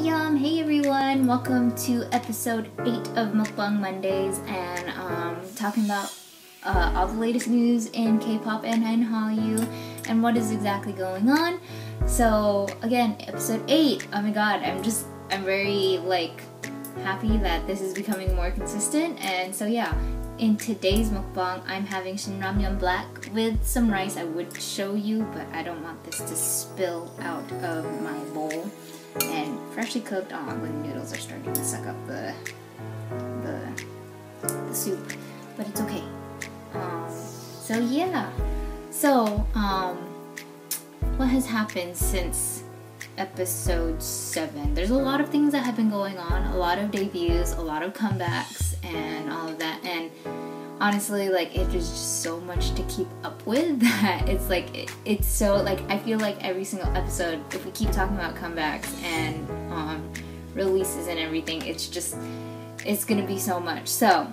Hey everyone, welcome to episode 8 of Meokbang Mondays, and talking about all the latest news in K-pop and in Hallyu and what is exactly going on. So again, episode 8, oh my god, I'm very happy that this is becoming more consistent. And so yeah, in today's mukbang, I'm having Shinramyeon black with some rice. I would show you, but I don't want this to spill out of my bowl. And freshly cooked when noodles are starting to suck up the soup, but it's okay. So yeah, what has happened since episode 7? There's a lot of things that have been going on, a lot of debuts, a lot of comebacks, and all of that. And honestly, it is just so much to keep up with that it's so I feel like every single episode, if we keep talking about comebacks and releases and everything, it's gonna be so much. So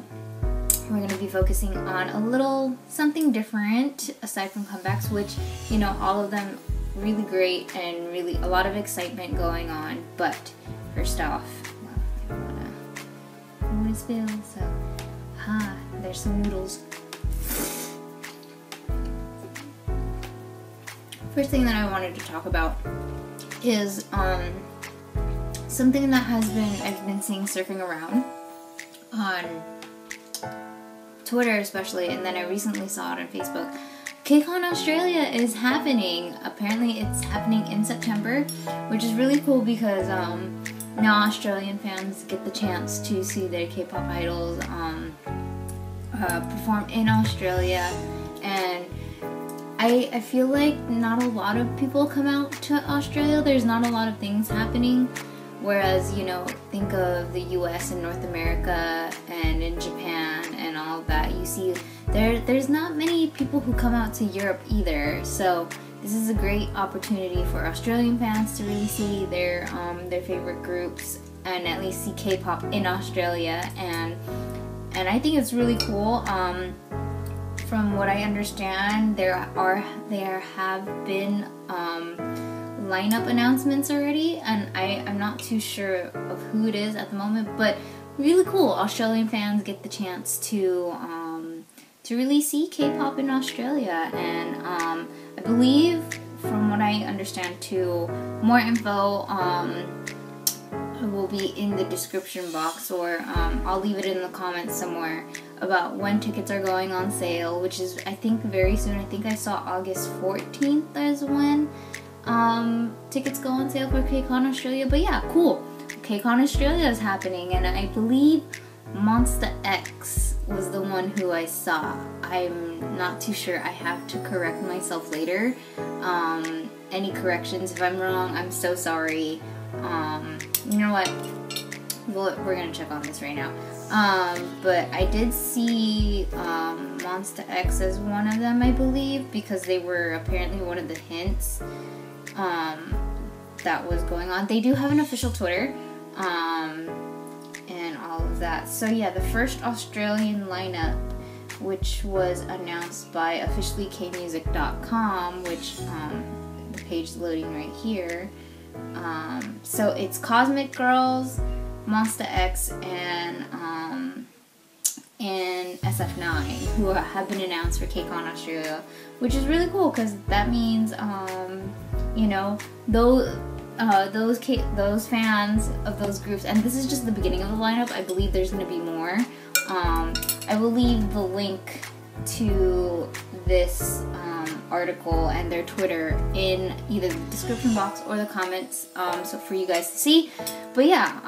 we're gonna be focusing on a little something different aside from comebacks, which, you know, all of them really great and really a lot of excitement going on. But first off, I don't wanna spill, so there's some noodles. First thing that I wanted to talk about is something that I've been seeing surfing around on Twitter especially, and then I recently saw it on Facebook. KCON Australia is happening. Apparently it's happening in September, which is really cool because now Australian fans get the chance to see their K-pop idols perform in Australia. And I feel like not a lot of people come out to Australia. There's not a lot of things happening, whereas, you know, think of the US and North America and in Japan and all of that, you see there's not many people who come out to Europe either. So this is a great opportunity for Australian fans to really see their favorite groups and at least see K-pop in Australia. And I think it's really cool. From what I understand, there have been lineup announcements already, and I'm not too sure of who it is at the moment, but really cool. Australian fans get the chance to really see K-pop in Australia. And I believe, from what I understand too, more info will be in the description box, or I'll leave it in the comments somewhere about when tickets are going on sale, which is, I think, very soon. I think I saw August 14th is when tickets go on sale for KCON Australia. But yeah, cool. KCON Australia is happening, and I believe Monsta X was the one who I saw. I'm not too sure. I have to correct myself later. Any corrections, if I'm wrong, I'm so sorry. You know what? We're gonna check on this right now. But I did see Monsta X as one of them, I believe, because they were apparently one of the hints that was going on. They do have an official Twitter, and all of that. So yeah, the first Australian lineup, which was announced by officiallykmusic.com, which the page is loading right here. So it's Cosmic Girls, Monsta X, and SF9, who have been announced for KCON Australia, which is really cool because that means you know, those fans of those groups, and this is just the beginning of the lineup. I believe there's going to be more. I will leave the link to this article and their Twitter in either the description box or the comments, so for you guys to see. But yeah,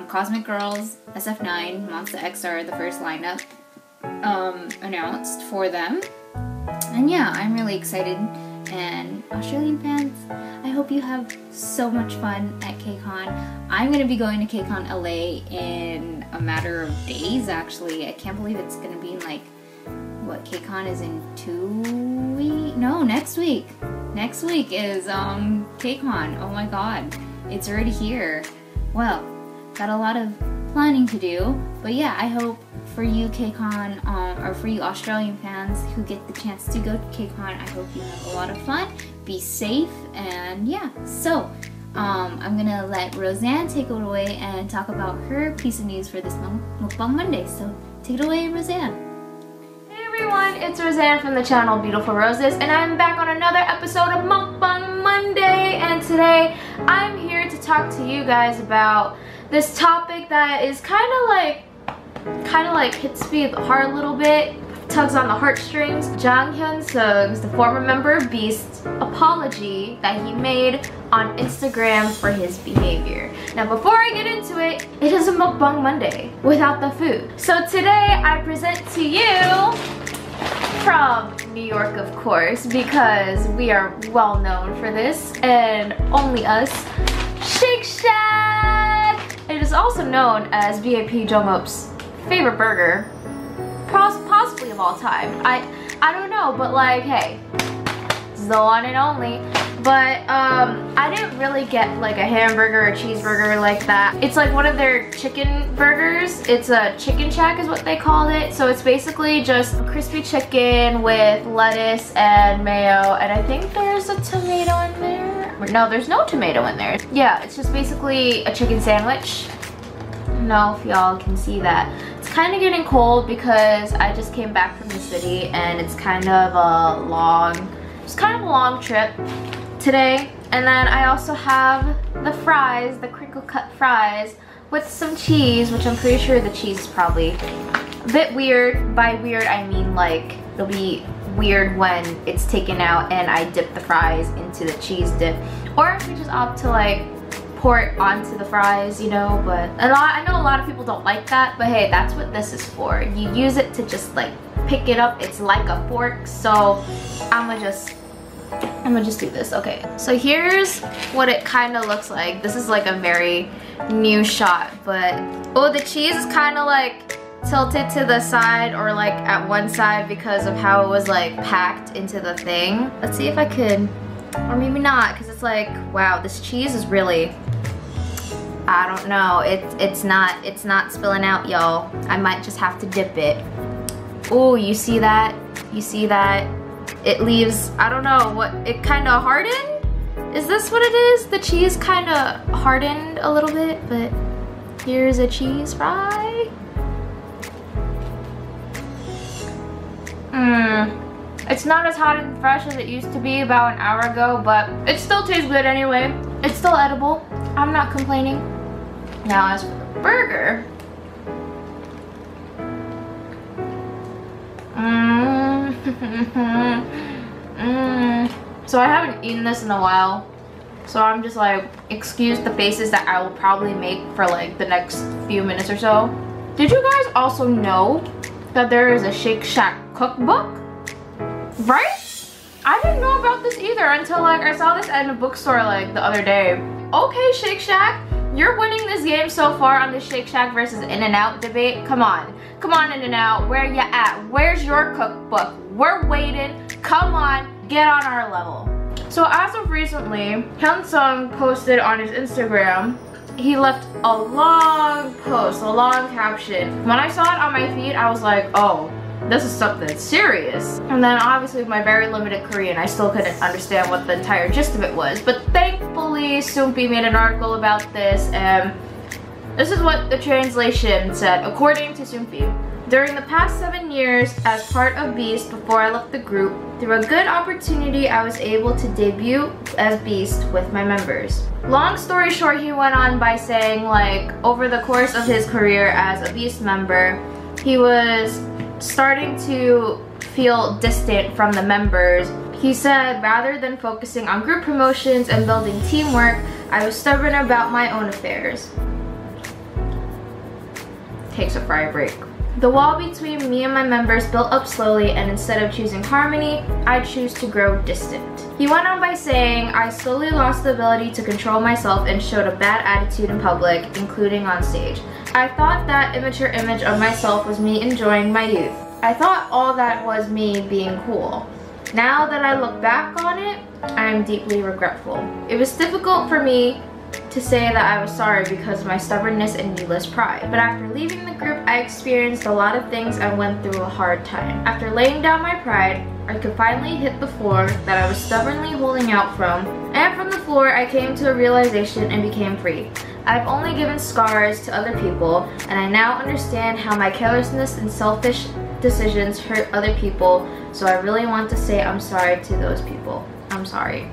Cosmic Girls, SF9, Monsta X are the first lineup announced for them. And yeah, I'm really excited. And Australian fans, I hope you have so much fun at KCON. I'm going to be going to KCON LA in a matter of days, actually. I can't believe it's going to be in what, KCON is in 2 weeks? No, next week. Next week is KCON. Oh my god, it's already here. Well, got a lot of planning to do, but yeah, I hope for you KCON, or for you Australian fans who get the chance to go to KCON, I hope you have a lot of fun, be safe, and yeah. So I'm gonna let Roseann take it away and talk about her piece of news for this Meokbang Monday. So take it away, Roseann. Hey everyone, it's Roseann from the channel Beautiful Roses, and I'm back on another episode of Meokbang Monday. And today I'm here to talk to you guys about this topic that is kind of like hits me hard a little bit, tugs on the heartstrings. Hyunseung's, the former member of Beast's, apology that he made on Instagram for his behavior. Now before I get into it, it is a Meokbang Monday without the food. So today I present to you from New York, of course, because we are well known for this, and only us, Shake Shack! It is also known as VIP Jongup's favorite burger, possibly of all time. I don't know, but like, hey, it's the one and only. But I didn't really get like a hamburger or cheeseburger like that. It's like one of their chicken burgers. It's a chicken shack is what they called it. So it's basically just crispy chicken with lettuce and mayo, and I think there's a tomato in there. No, there's no tomato in there. Yeah, it's just basically a chicken sandwich. I don't know if y'all can see that. It's kind of getting cold because I just came back from the city, and it's kind of a long trip today. And then I also have the fries, the crinkle cut fries with some cheese, which I'm pretty sure the cheese is probably a bit weird. By weird I mean like it'll be weird when it's taken out and I dip the fries into the cheese dip, or if we just opt to like pour it onto the fries, you know. But I know a lot of people don't like that, but hey, that's what this is for. You use it to just like pick it up. It's like a fork, so I'm gonna just do this. Okay, so here's what it kind of looks like. This is like a very new shot, but oh, the cheese is kind of like tilted to the side, or like at one side, because of how it was like packed into the thing. Let's see if I could, or maybe not, because it's like, wow, this cheese is really, I don't know, it's not spilling out, y'all. I might just have to dip it. Oh, you see that? You see that? It leaves, I don't know, what, it kind of hardened? Is this what it is? The cheese kind of hardened a little bit, but here's a cheese fry. It's not as hot and fresh as it used to be about an hour ago, but it still tastes good anyway. It's still edible. I'm not complaining. Now as for the burger, so I haven't eaten this in a while, so I'm just like, excuse the faces that I will probably make for like the next few minutes or so. Did you guys also know that there is a Shake Shack cookbook? Right? I didn't know about this either until like I saw this at a bookstore like the other day. Okay, Shake Shack, you're winning this game so far on the Shake Shack versus In-N-Out debate. Come on, In-N-Out, where ya at? Where's your cookbook? We're waiting. Come on, get on our level. So as of recently, Hyunseung posted on his Instagram, he left a long post, a long caption. When I saw it on my feed, I was like, oh, this is something serious. And then obviously with my very limited Korean, I still couldn't understand what the entire gist of it was. But thankfully, Soompi made an article about this, and this is what the translation said, according to Soompi. During the past 7 years, as part of Beast before I left the group, through a good opportunity, I was able to debut as Beast with my members. Long story short, he went on by saying like, over the course of his career as a Beast member, he was starting to feel distant from the members. He said, rather than focusing on group promotions and building teamwork, I was stubborn about my own affairs. Takes a fry break. The wall between me and my members built up slowly, and instead of choosing harmony, I choose to grow distant. He went on by saying, I slowly lost the ability to control myself and showed a bad attitude in public, including on stage. I thought that immature image of myself was me enjoying my youth. I thought all that was me being cool. Now that I look back on it, I am deeply regretful. It was difficult for me to say that I was sorry because of my stubbornness and needless pride. But after leaving the group, I experienced a lot of things and went through a hard time. After laying down my pride, I could finally hit the floor that I was stubbornly holding out from, and from the floor I came to a realization and became free. I've only given scars to other people, and I now understand how my carelessness and selfish decisions hurt other people, so I really want to say I'm sorry to those people. I'm sorry.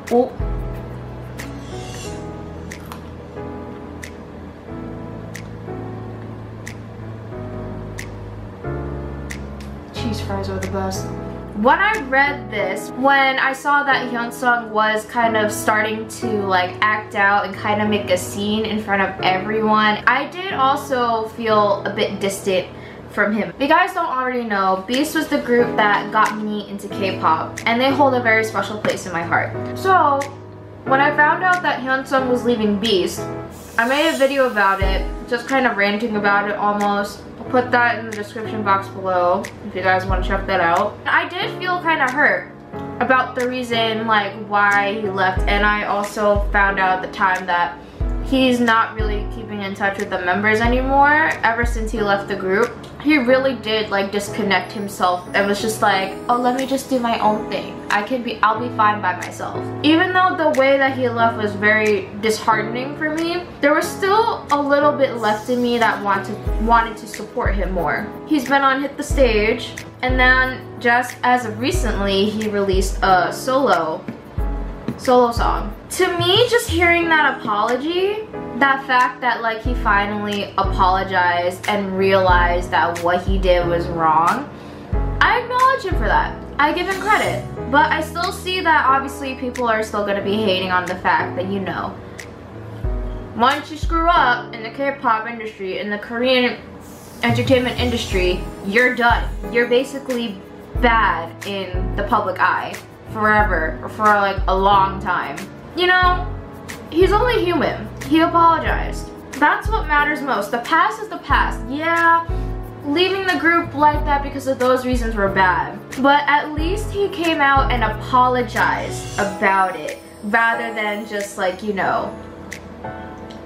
Oh. Cheese fries are the best. When I read this, when I saw that Hyunseung was kind of starting to like act out and kind of make a scene in front of everyone, I did also feel a bit distant from him. If you guys don't already know, B2utifulRoses was the group that got me into K-pop, and they hold a very special place in my heart. So when I found out that Hyunseung was leaving B2utifulRoses, I made a video about it, just kind of ranting about it almost. I'll put that in the description box below if you guys want to check that out. I did feel kind of hurt about the reason like why he left, and I also found out at the time that he's not really keeping in touch with the members anymore ever since he left the group. He really did like disconnect himself and was just like, oh, let me just do my own thing. I'll be fine by myself. Even though the way that he left was very disheartening for me, there was still a little bit left in me that wanted to support him more. He's been on Hit the Stage, and then just as of recently, he released a solo song. To me, just hearing that apology, that fact that like he finally apologized and realized that what he did was wrong, I acknowledge him for that. I give him credit. But I still see that obviously people are still gonna be hating on the fact that, you know, once you screw up in the K-pop industry, in the Korean entertainment industry, you're done. You're basically bad in the public eye forever, or for like a long time. You know, he's only human. He apologized. That's what matters most. The past is the past. Yeah, leaving the group like that because of those reasons were bad. But at least he came out and apologized about it, rather than just like, you know,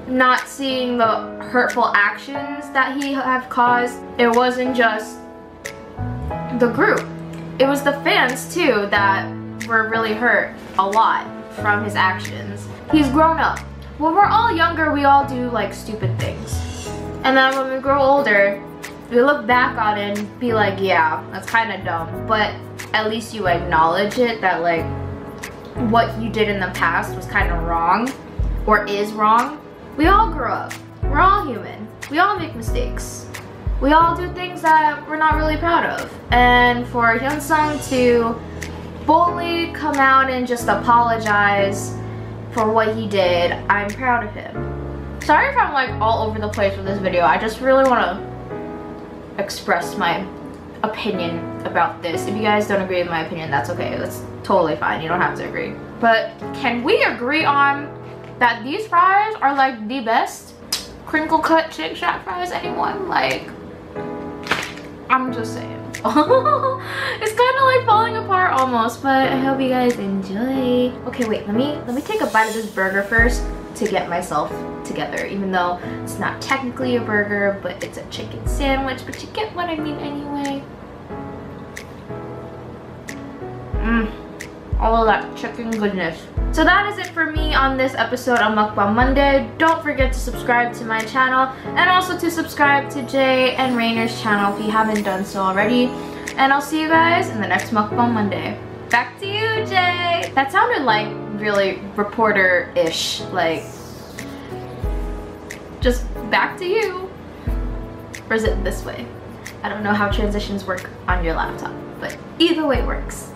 not seeing the hurtful actions that he have caused. It wasn't just the group. It was the fans too that were really hurt a lot from his actions. He's grown up. When we're all younger, we all do like stupid things. And then when we grow older, we look back on it and be like, yeah, that's kind of dumb. But at least you acknowledge it, that like what you did in the past was kind of wrong or is wrong. We all grow up. We're all human. We all make mistakes. We all do things that we're not really proud of. And for Hyunseung to boldly come out and just apologize for what he did, I'm proud of him. Sorry if I'm like all over the place with this video. I just really want to express my opinion about this. If you guys don't agree with my opinion, that's okay. That's totally fine. You don't have to agree. But can we agree on that these fries are like the best crinkle cut Shake Shack fries? Anyone? Like, I'm just saying. It's kind of like falling apart almost, but I hope you guys enjoy. Okay, wait, let me take a bite of this burger first to get myself together, even though it's not technically a burger, but it's a chicken sandwich, but you get what I mean anyway. All of that chicken goodness. So that is it for me on this episode of Meokbang Monday. Don't forget to subscribe to my channel, and also to subscribe to Jay and Reiner's channel if you haven't done so already. And I'll see you guys in the next Meokbang Monday. Back to you, Jay. That sounded like really reporter-ish, like just back to you. Or is it this way? I don't know how transitions work on your laptop, but either way works.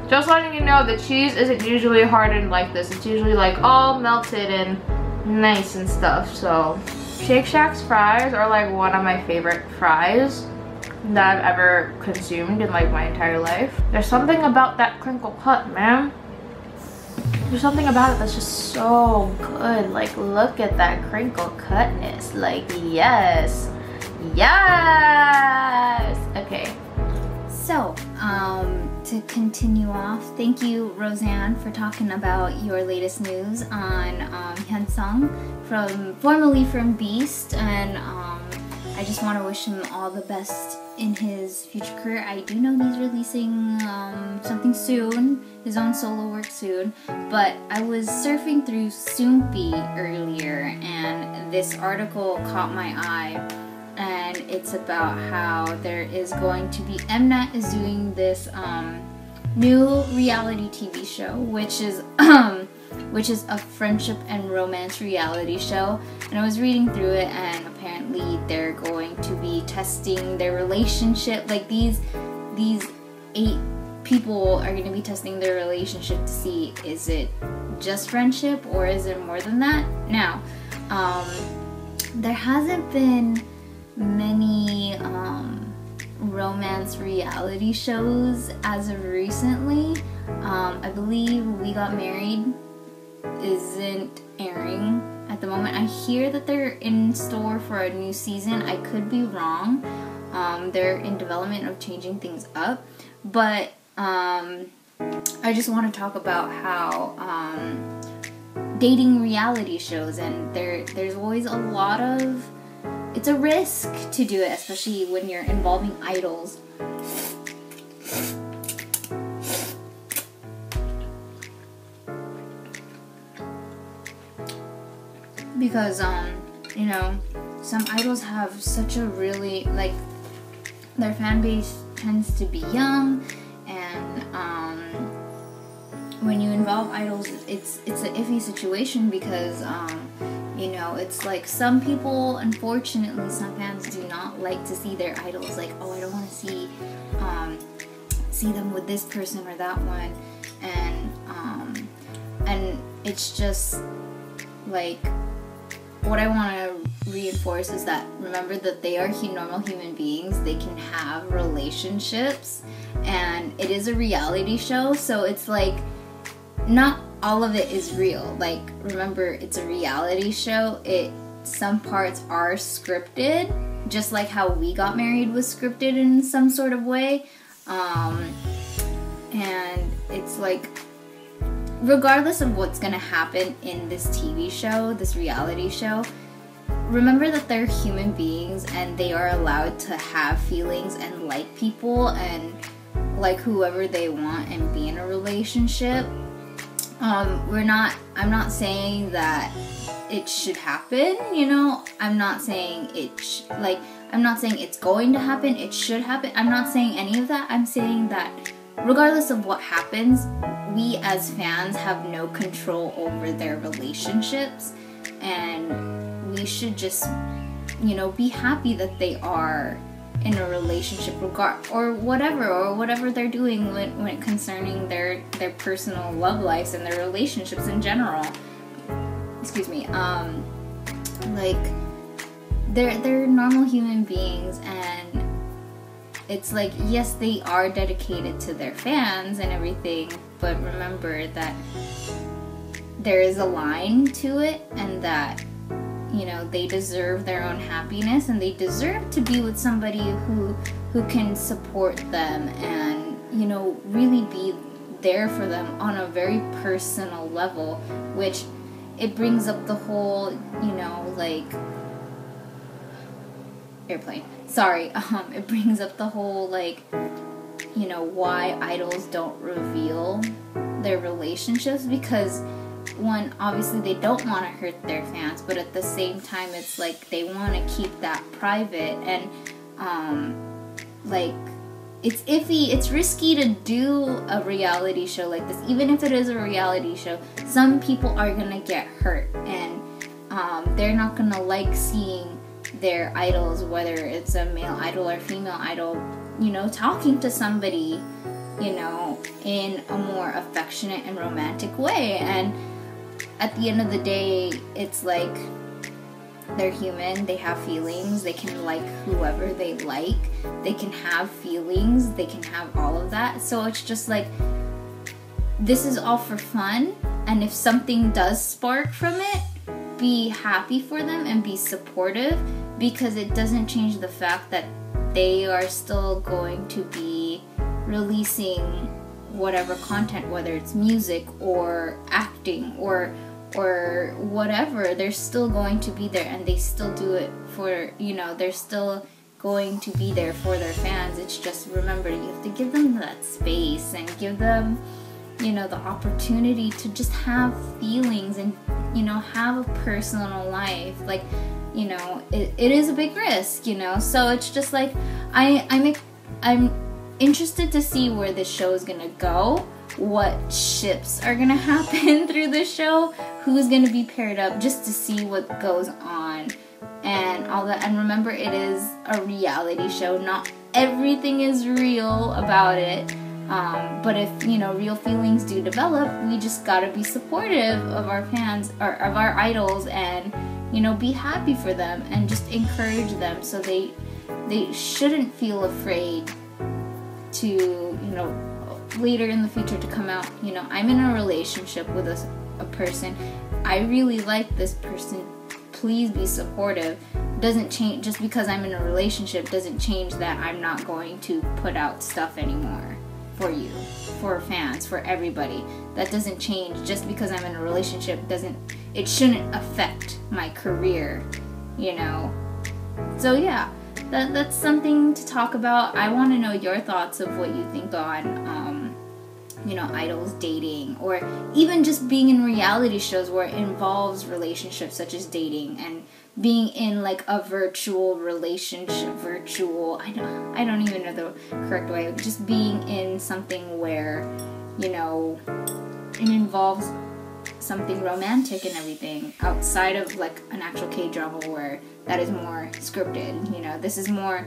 Just letting you know, the cheese isn't usually hardened like this. It's usually like all melted and nice and stuff. So Shake Shack's fries are like one of my favorite fries that I've ever consumed in like my entire life. There's something about that crinkle cut, man. There's something about it that's just so good. Like, look at that crinkle cutness. Like, yes. Yes. Okay. So, to to continue off, thank you, Roseann, for talking about your latest news on Hyunseung, formerly from Beast, and I just want to wish him all the best in his future career. I do know he's releasing something soon, his own solo work soon, but I was surfing through Soompi earlier, and this article caught my eye. And it's about how there is going to be, Mnet is doing this new reality TV show, which is a friendship and romance reality show. And I was reading through it, and apparently they're going to be testing their relationship. Like these 8 people are going to be testing their relationship to see, is it just friendship or is it more than that? Now, there hasn't been many romance reality shows as of recently. I believe We Got Married isn't airing at the moment. I hear that they're in store for a new season. I could be wrong. They're in development of changing things up, but I just want to talk about how dating reality shows, and there's always a lot of, it's a risk to do it, especially when you're involving idols. Because, you know, some idols have such a really, like, their fan base tends to be young, and when you involve idols, it's an iffy situation because, you know, it's like some people, unfortunately, some fans do not like to see their idols like, oh, I don't want to see them with this person or that one, and it's just like, what I want to reinforce is that, remember that they are normal human beings. They can have relationships, and it is a reality show, so it's like, not all of it is real. Like, remember, it's a reality show. Some parts are scripted, just like how We Got Married was scripted in some sort of way. And it's like, regardless of what's gonna happen in this TV show, this reality show, remember that they're human beings and they are allowed to have feelings and like people and like whoever they want and be in a relationship. I'm not saying that it should happen, you know. I'm not saying I'm not saying it's going to happen, it should happen. I'm not saying any of that. I'm saying that regardless of what happens, we as fans have no control over their relationships, and we should just, you know, be happy that they are in a relationship or whatever they're doing when concerning their personal love lives and their relationships in general. Excuse me. Like, they're normal human beings, and it's like, yes, they are dedicated to their fans and everything, but remember that there is a line to it, and that, you know, they deserve their own happiness, and they deserve to be with somebody who can support them and, you know, really be there for them on a very personal level, which it brings up the whole, you know, like, airplane. Sorry, it brings up the whole, like, you know, why idols don't reveal their relationships, because one, obviously they don't want to hurt their fans, but at the same time it's like they want to keep that private, and like, it's iffy, it's risky to do a reality show like this. Even if it is a reality show, some people are gonna get hurt, and they're not gonna like seeing their idols, whether it's a male idol or female idol, you know, talking to somebody, you know, in a more affectionate and romantic way. And at the end of the day, it's like, they're human, they have feelings, they can like whoever they like, they can have feelings, they can have all of that. So it's just like, this is all for fun, and if something does spark from it, be happy for them and be supportive, because it doesn't change the fact that they are still going to be releasing whatever content, whether it's music or acting or whatever, they're still going to be there, and they still do it for, you know, they're still going to be there for their fans. It's just, remember, you have to give them that space and give them, you know, the opportunity to just have feelings and, you know, have a personal life. Like, you know, it is a big risk, you know, so it's just like, I'm interested to see where this show is gonna go, what ships are gonna happen through this show, who's gonna be paired up, just to see what goes on and all that. And remember, it is a reality show, not everything is real about it, but if, you know, real feelings do develop, we just gotta be supportive of our fans, or of our idols, and, you know, be happy for them and just encourage them, so they shouldn't feel afraid to, you know, later in the future to come out, you know, I'm in a relationship with a person, I really like this person, please be supportive. Doesn't change, just because I'm in a relationship doesn't change that I'm not going to put out stuff anymore for you, for fans, for everybody. That doesn't change. Just because I'm in a relationship it shouldn't affect my career, you know. So yeah, that's something to talk about. I want to know your thoughts of what you think on, you know, idols dating, or even just being in reality shows where it involves relationships, such as dating and being in like a virtual relationship, I don't even know the correct way, just being in something where, you know, it involves something romantic and everything, outside of like an actual K-drama where that is more scripted. You know, this is a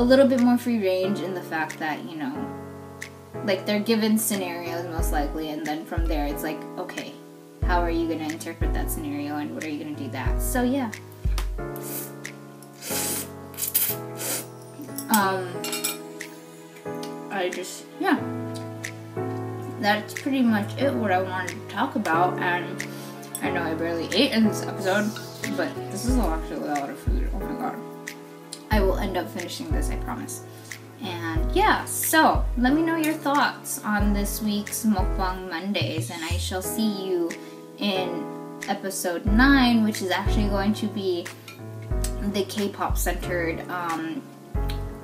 little bit more free range in the fact that, you know, like, they're given scenarios most likely, and then from there it's like, okay, how are you gonna interpret that scenario, and what are you gonna do that? So yeah. That's pretty much it, what I wanted to talk about. And I know I barely ate in this episode, but this is actually a lot of food. Oh my god. I will end up finishing this, I promise. And yeah, so let me know your thoughts on this week's Meokbang Mondays, and I shall see you in episode 9, which is actually going to be the K-pop centered,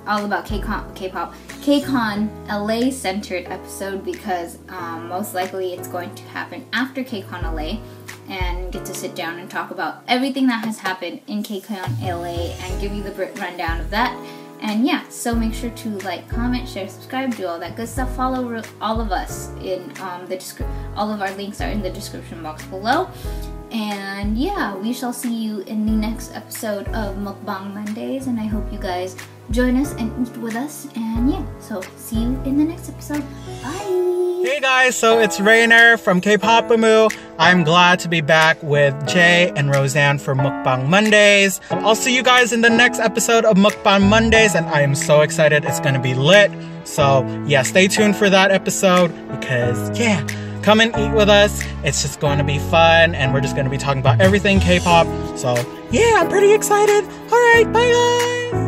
all about KCON LA centered episode, because most likely it's going to happen after KCON LA, and get to sit down and talk about everything that has happened in KCON LA and give you the rundown of that. And yeah, so make sure to like, comment, share, subscribe, do all that good stuff. Follow all of us in all of our links are in the description box below. And yeah, we shall see you in the next episode of Meokbang Mondays, and I hope you guys join us and eat with us. And yeah, so see you in the next episode. Bye! Hey guys, so it's Reiner from KPOPAMOO. I'm glad to be back with Jay and Roseann for Meokbang Mondays. I'll see you guys in the next episode of Meokbang Mondays, and I am so excited. It's gonna be lit. So yeah, stay tuned for that episode, because yeah, come and eat with us. It's just going to be fun, and we're just going to be talking about everything K-pop. So yeah, I'm pretty excited. Alright, bye guys!